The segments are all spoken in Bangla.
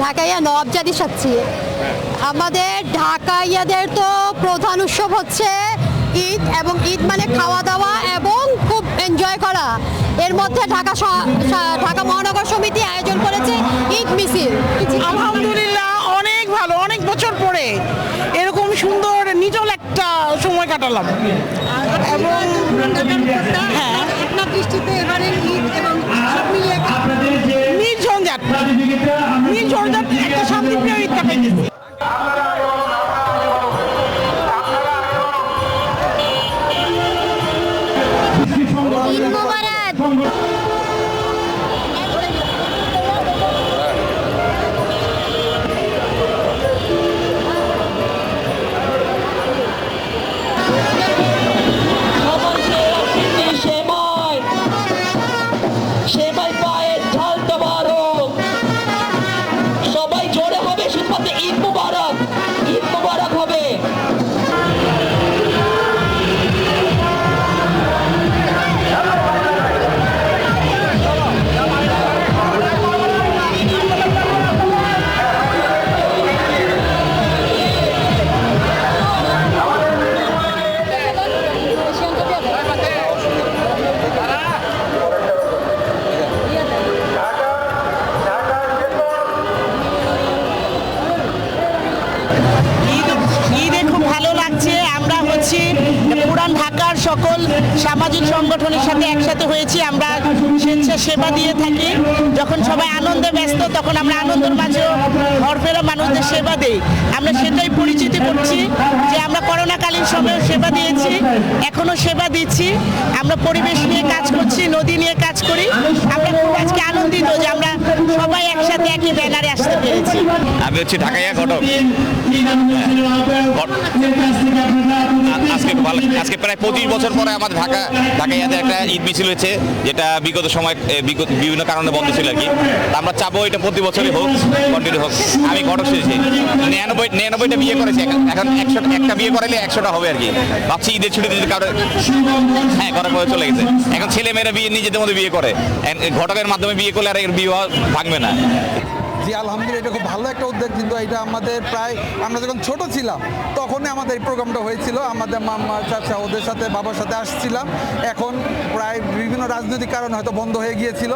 ঢাকাইয়া নবাবজাদি সাচ্ছি। আমাদের ঢাকাইয়াদের তো প্রধান উৎসব হচ্ছে ঈদ, এবং ঈদ মানে খাওয়া দাওয়া এবং খুব এনজয় করা। এর মধ্যে ঢাকা মহানগর সমিতি আয়োজন করেছে ঈদ মিছিল। আলহামদুলিল্লাহ অনেক ভালো, অনেক বছর পরে এরকম সুন্দর নিটল একটা সময় কাটালাম। এবং হ্যাঁ, আপনার দৃষ্টিতে এবারে ঈদ এবং সব মিলিয়ে নির্ঝঞ্ঝাট একটা শান্তিপ্রিয় ঈদ কাটাইতেছি। ঈদ মোবারক। সেমাই পায়ের ঢাল মোবারক, সবাই জোরে হবে শুধুমাত্র ঈদ মোবারক, ঈদ মোবারক হবে। ঈদে খুব ভালো লাগছে। আমরা হচ্ছি পুরান ঢাকার সকল সামাজিক সংগঠনের সাথে একসাথে হয়েছি। আমরা স্বেচ্ছাসেবা দিয়ে থাকি। যখন সবাই আনন্দে ব্যস্ত তখন আমরা আনন্দের মাঝেও ঘরফেরা মানুষদের সেবা দিই। আমরা সেটাই পরিচিতি করছি যে আমরা করোনাকালীন সময়েও সেবা দিয়েছি, এখনো সেবা দিচ্ছি। আমরা পরিবেশ নিয়ে কাজ করছি, নদী নিয়ে কাজ করি। আমরা খুব আজকে আনন্দিত যে আমরা সবাই একসাথে একই ব্যানারে আসতে পেরেছি। আমি হচ্ছে ঢাকাইয়া ঘটক। আজকে প্রায় 25 বছর পরে আমাদের ঢাকাইয়াতে একটা ঈদ মিছিল হয়েছে, যেটা বিগত সময় বিভিন্ন কারণে বন্ধ ছিল আর কি। আমরা চাবো এটা প্রতি বছরই হোক, কন্টিনিউ হোক। আমি ঘটক সেরেছি, 99টা বিয়ে করেছি, এখন 100টা বিয়ে করাইলে 100টা হবে আর কি। ভাবছি ঈদের ছুটিতে যদি কারো ঘরে করে চলে গেছে। এখন ছেলে মেয়েরা বিয়ে নিজেদের মধ্যে বিয়ে করে, ঘটকের মাধ্যমে বিয়ে করলে আর এর বিবাহ ভাঙবে না। জি আলহামদুলিল্লাহ, এটা খুব ভালো একটা উদ্যোগ। কিন্তু এটা আমাদের প্রায় আমরা যখন ছোট ছিলাম তখনই আমাদের এই প্রোগ্রামটা হয়েছিল। আমাদের মামা চাচা ওদের সাথে বাবার সাথে আসছিলাম। এখন প্রায় বিভিন্ন রাজনৈতিক কারণে হয়তো বন্ধ হয়ে গিয়েছিল।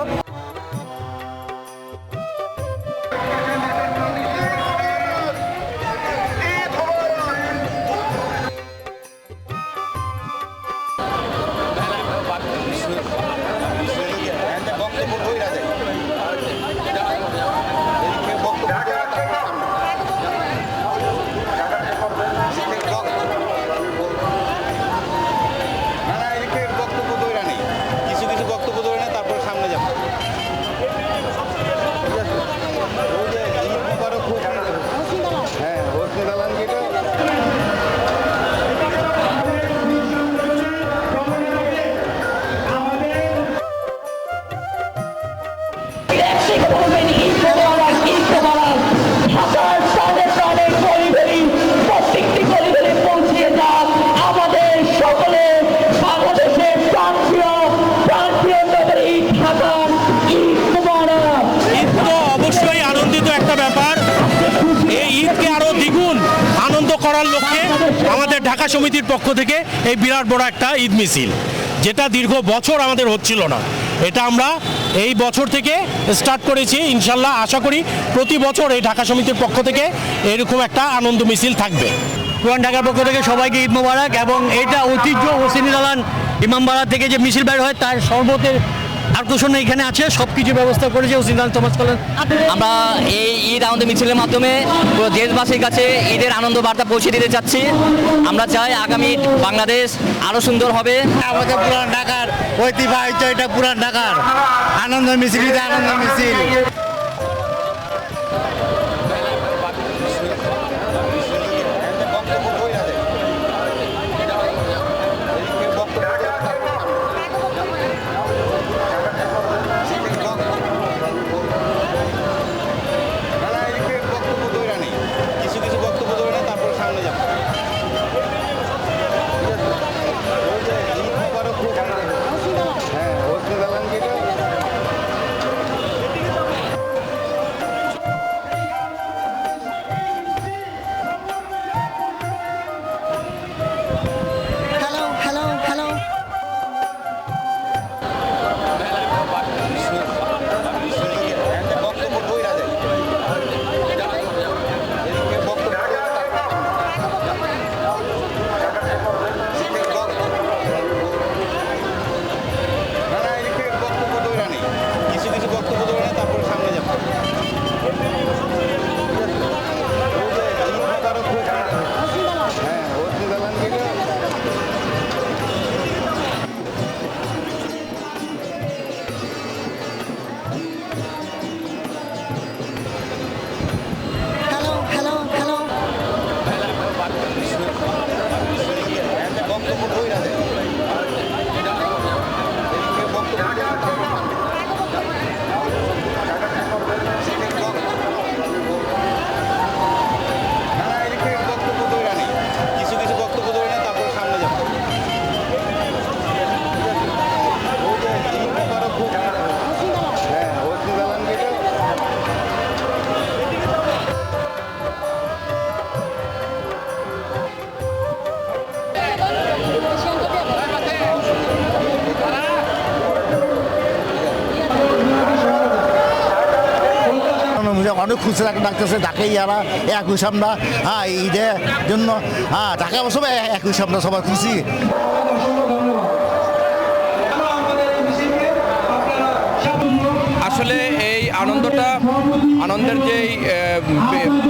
করার লক্ষ্যে আমাদের ঢাকা সমিতির পক্ষ থেকে এই বিরাট বড় একটা ঈদ মিছিল, যেটা দীর্ঘ বছর আমাদের হচ্ছিল না, এটা আমরা এই বছর থেকে স্টার্ট করেছি। ইনশাল্লাহ আশা করি প্রতি বছর এই ঢাকা সমিতির পক্ষ থেকে এরকম একটা আনন্দ মিছিল থাকবে। পুরান ঢাকার পক্ষ থেকে সবাইকে ঈদ মোবারক। এবং এটা ঐতিহ্য হোসেনি দালান ইমামবাড়া থেকে যে মিছিল বের হয় তার সর্বতের আকর্ষণ এখানে আছে, সব কিছু ব্যবস্থা করেছে হোসেনি দালান সমাজ কল্যাণ। আমরা এই ঈদ আনন্দ মিছিলের মাধ্যমে পুরো দেশবাসীর কাছে ঈদের আনন্দ বার্তা পৌঁছে দিতে চাচ্ছি। আমরা চাই আগামী বাংলাদেশ আরো সুন্দর হবে। আমাদের পুরান ঢাকার ঐতিহ্য, এটা পুরান ঢাকার আনন্দ মিছিল, আনন্দ মিছিল। লাগতেছে, অনেক খুশি লাগতেছে। ঢাকাই যারা এক হইছি আমরা, হ্যাঁ ঈদের জন্য, হ্যাঁ ঢাকা সবাই এক হইছি আমরা, সবাই খুশি। আসলে এই আনন্দের যে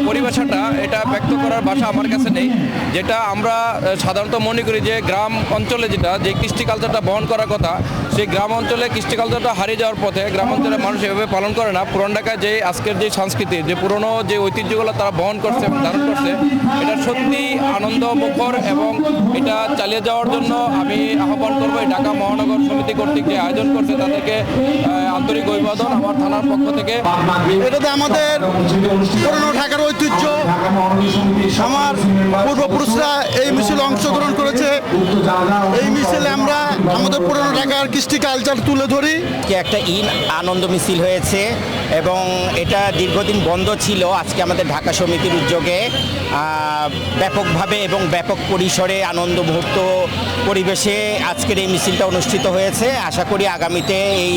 পরিবেশটা, এটা ব্যক্ত করার ভাষা আমার কাছে নেই। যেটা আমরা সাধারণত মনে করি যে গ্রাম অঞ্চলে যে কৃষ্টি কালচারটা বহন করার কথা, সেই গ্রাম অঞ্চলে কৃষ্টি কালচারটা হারিয়ে যাওয়ার পথে গ্রাম অঞ্চলের মানুষ এভাবে পালন করে না। পুরান ঢাকায় যে আজকের যে সংস্কৃতি, যে পুরনো যে ঐতিহ্যগুলো তারা বহন করছে এবং ধারণ করছে, এটা সত্যি আনন্দমুখর এবং এটা চালিয়ে যাওয়ার জন্য আমি আহ্বান করবো এই ঢাকা মহানগর সমিতি কর্তৃক যে আয়োজন করছে তাদেরকে আন্তরিক অভিবাদন আমার থানার পক্ষ থেকে। এটাতে আমাদের পুরনো ঢাকার ঐতিহ্য, আমার পূর্বপুরুষরা এই মিছিলে অংশগ্রহণ করেছে। এই মিছিলে আমরা আমাদের পুরনো ঢাকার কৃষ্টি কালচার তুলে ধরি। একটা আনন্দ মিছিল হয়েছে এবং এটা দীর্ঘদিন বন্ধ ছিল। আজকে আমাদের ঢাকা সমিতির উদ্যোগে ব্যাপকভাবে এবং ব্যাপক পরিসরে আনন্দ মুহূর্ত পরিবেশে আজকের এই মিছিলটা অনুষ্ঠিত হয়েছে। আশা করি আগামীতে এই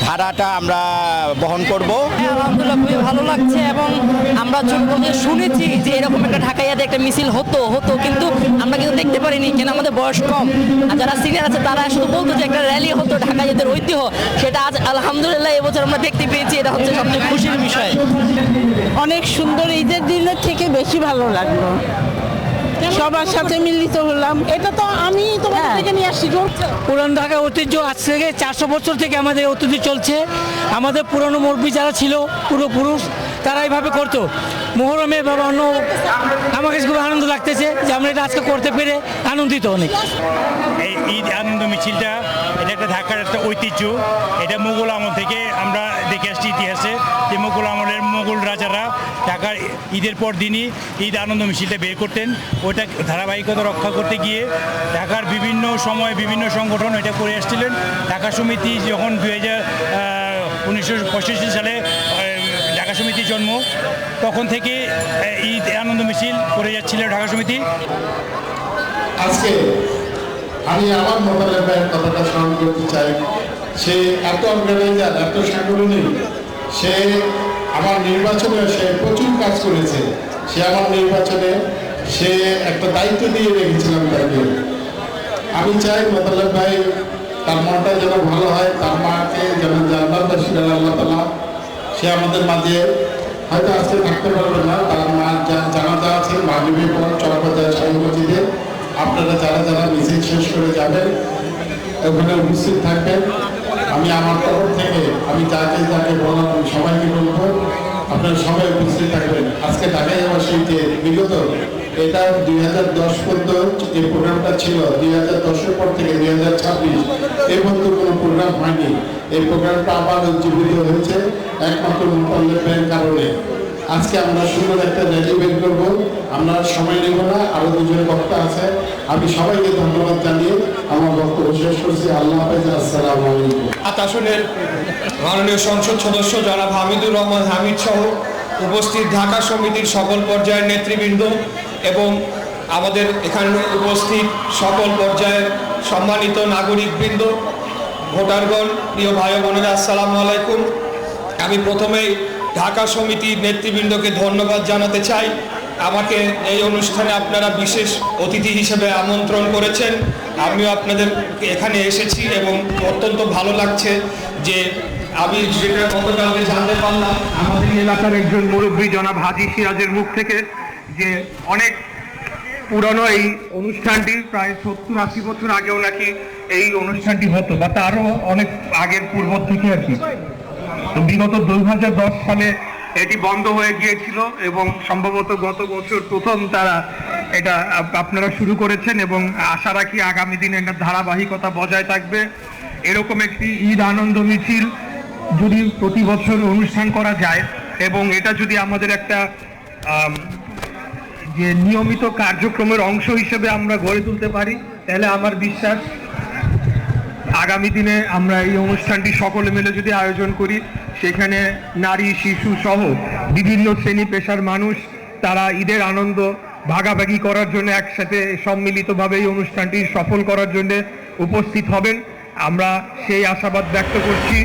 ধারাটা আমরা বহন করব। আলহামদুলিল্লাহ খুবই ভালো লাগছে এবং আমরা ছোটবেলা শুনেছি যে এরকম একটা ঢাকাইয়াতে একটা মিছিল হতো কিন্তু আমরা কিন্তু দেখতে পারিনি, কেন আমাদের বয়স কম। আর যারা সিনিয়র আছে তারা শুধু বলতো যে একটা র্যালি হতো ঢাকাইয়াদের ঐতিহ্য, সেটা আজ আলহামদুলিল্লাহ এবছর আমরা দেখতে পেয়েছি। এটা হচ্ছে সবচেয়ে খুশির বিষয়। অনেক সুন্দর, ঈদের দিনের থেকে বেশি ভালো লাগলো। সবার সাথে মিলিত হলাম। এটা তো আমি তোমাদের থেকে নিয়ে আসছি। পুরান ঢাকা ঐতিহ্য আজ থেকে 400 বছর থেকে আমাদের ঐতিহ্য চলছে। আমাদের পুরনো মুরব্বী যারা ছিল, পূর্বপুরুষ, তারা এইভাবে করতো। মোহরমে এভাবে অন্য আমার কাছে খুব আনন্দ লাগতেছে যে আমরা এটা আজকে করতে পেরে আনন্দিত অনেক। এই ঈদ আনন্দ মিছিলটা, এটা একটা ঢাকার একটা ঐতিহ্য। এটা মুঘল আমল থেকে আমরা দেখে আসছি ইতিহাসে, যে মুঘল আমলের মুঘল রাজারা ঢাকার ঈদের পর দিনই ঈদ আনন্দ মিছিলটা বের করতেন। ওইটা ধারাবাহিকতা রক্ষা করতে গিয়ে ঢাকার বিভিন্ন সময় বিভিন্ন সংগঠন এটা করে আসছিলেন। ঢাকা সমিতি যখন 1965 সালে ঢাকা সমিতির জন্ম, তখন থেকে ঈদ আনন্দ মিছিল করে যাচ্ছিল ঢাকা সমিতি। আজকে আমি আমার মোতালেব ভাইয়ের কথাটা স্মরণ করতে চাই। সে এত অর্গানাইজার, এত সাংগঠনিক, সে আমার নির্বাচনে সে প্রচুর কাজ করেছে। সে আমার নির্বাচনে সে একটা দায়িত্ব দিয়ে রেখেছিলাম তাকে। আমি চাই মোতালেব ভাই তার মনটা যেন ভালো হয়, তার মাকে যেন জান্নাত নসিব আল্লাহ তাআলা। সে আমাদের মাঝে হয়তো আজকে থাকতে পারবে না, তার মা জানাজা আছে মাগরিবের পর চরবাজার শাহী মসজিদে। আপনারা যারা মিছিল শেষ করে যাবেন ওখানে উপস্থিত থাকবেন। আমি আমার তরফ থেকে আমি যাকে বললাম সবাইকে বলবো আপনারা সবাই উপস্থিত থাকবেন। আজকে ঢাকায় ইউনিভার্সিটিতে বিগত এটা 2010 পর্যন্ত এই প্রোগ্রামটা ছিল। 2010-এর পর থেকে 2026 এই পর্যন্ত কোনো প্রোগ্রাম হয়নি। এই প্রোগ্রামটা আবার উজ্জীবিত হয়েছে একমাত্র মোতালেবের কারণে। আজকে আমরা সুন্দর একটা র্যালি বের করবো। আমরা সময় নেব না, আরো দুজন বক্তা আছে। আমি সবাইকে ধন্যবাদ জানিয়ে আমার বক্তব্য শেষ করছি। আল্লাহ হাফেজ, আসসালামু আলাইকুম। আসনের মাননীয় সংসদ সদস্য জনাব হামিদুর রহমান হামিদ সহ উপস্থিত ঢাকা সমিতির সকল পর্যায়ের নেতৃবৃন্দ এবং আমাদের এখানে উপস্থিত সকল পর্যায়ের সম্মানিত নাগরিকবৃন্দ, ভোটারগণ, প্রিয় ভাই বোনেরা, আসসালামু আলাইকুম। আমি প্রথমেই ঢাকা সমিতির নেতৃবৃন্দকে ধন্যবাদ জানাতে চাই। আমাকে এই অনুষ্ঠানে আপনারা বিশেষ অতিথি হিসেবে আমন্ত্রণ করেছেন। আমিও আপনাদের এখানে এসেছি এবং অত্যন্ত ভালো লাগছে যে আমি যেটা গতকালকে জানতে পারলাম আমাদের এলাকার একজন মুরব্বী জনাব হাজী সিরাজের মুখ থেকে, যে অনেক পুরনো এই অনুষ্ঠানটি, প্রায় 70-80 বছর আগেও নাকি এই অনুষ্ঠানটি হতো, বা তারও অনেক আগের পূর্ব থেকে আর কি। তো বিগত 2010 সালে এটি বন্ধ হয়ে গিয়েছিল এবং সম্ভবত গত বছর প্রথম তারা এটা আপনারা শুরু করেছেন এবং আশা রাখি আগামী দিনে একটা ধারাবাহিকতা বজায় থাকবে। এরকম একটি ঈদ আনন্দ মিছিল যদি প্রতি বছর অনুষ্ঠান করা যায় এবং এটা যদি আমাদের একটা যে নিয়মিত কার্যক্রমের অংশ হিসেবে আমরা গড়ে তুলতে পারি, তাহলে আমার বিশ্বাস আগামী দিনে আমরা এই অনুষ্ঠানটি সকলে মিলে যদি আয়োজন করি, সেখানে নারী, শিশু সহ বিভিন্ন শ্রেণী পেশার মানুষ তারা ঈদের আনন্দ ভাগাভাগি করার জন্য একসাথে সম্মিলিতভাবে এই অনুষ্ঠানটি সফল করার জন্য উপস্থিত হবেন। আমরা সেই আশাবাদ ব্যক্ত করছি।